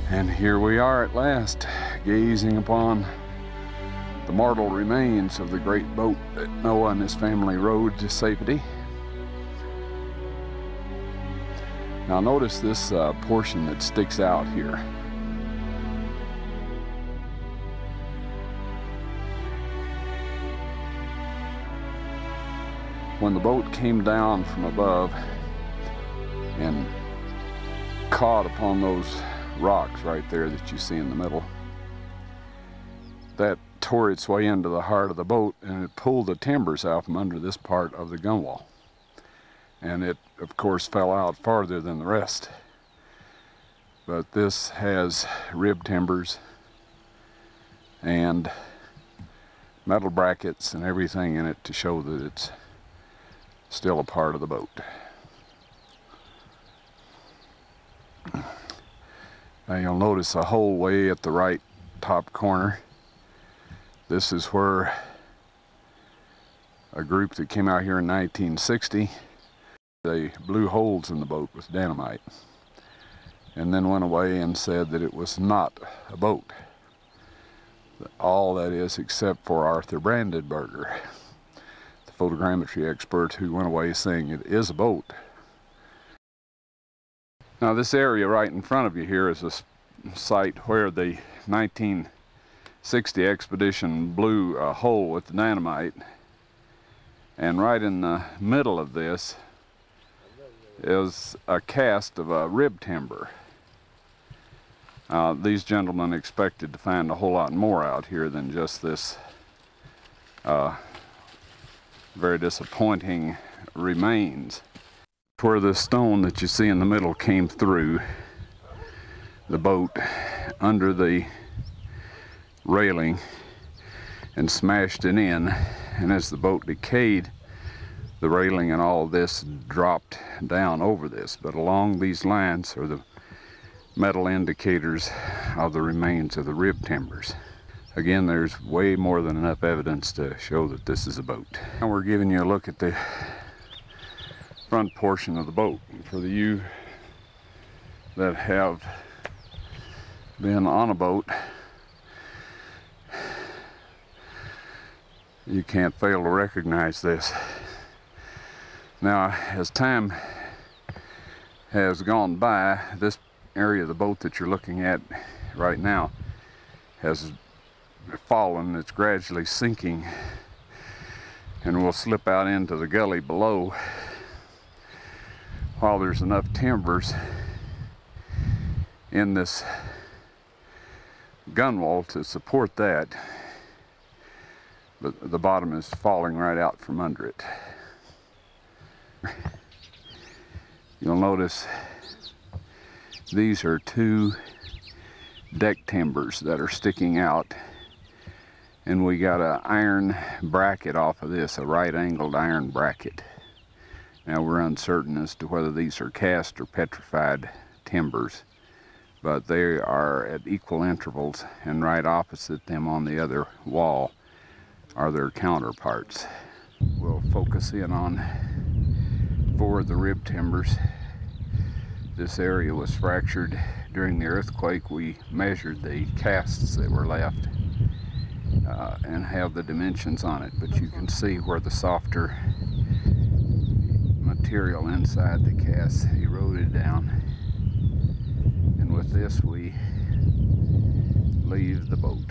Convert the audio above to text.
And here we are at last, gazing upon the mortal remains of the great boat that Noah and his family rowed to safety. Now notice this portion that sticks out here. When the boat came down from above and caught upon those rocks right there that you see in the middle, that tore its way into the heart of the boat, and it pulled the timbers out from under this part of the gunwale. And it, of course, fell out farther than the rest. But this has rib timbers and metal brackets and everything in it to show that it's still a part of the boat. Now you'll notice a hole way at the right top corner. This is where a group that came out here in 1960, they blew holes in the boat with dynamite and then went away and said that it was not a boat. All that is, except for Arthur Brandenburger, the photogrammetry expert, who went away saying it is a boat. Now this area right in front of you here is a site where the 1960 expedition blew a hole with the dynamite, and right in the middle of this is a cast of a rib timber. These gentlemen expected to find a whole lot more out here than just this very disappointing remains. Where the stone that you see in the middle came through the boat under the railing and smashed it in, and as the boat decayed, the railing and all of this dropped down over this. But along these lines are the metal indicators of the remains of the rib timbers. Again, there's way more than enough evidence to show that this is a boat. Now we're giving you a look at the front portion of the boat. For the you that have been on a boat, you can't fail to recognize this. Now, as time has gone by, this area of the boat that you're looking at right now has fallen. It's gradually sinking and will slip out into the gully below. While there's enough timbers in this gunwale to support that, but the bottom is falling right out from under it. You'll notice these are two deck timbers that are sticking out, and we got an iron bracket off of this, a right-angled iron bracket. Now we're uncertain as to whether these are cast or petrified timbers, but they are at equal intervals, and right opposite them on the other wall are their counterparts. We'll focus in on 4 of the rib timbers. This area was fractured during the earthquake. We measured the casts that were left and have the dimensions on it, but you can see where the softer material inside the cast eroded down. And with this we leave the boat.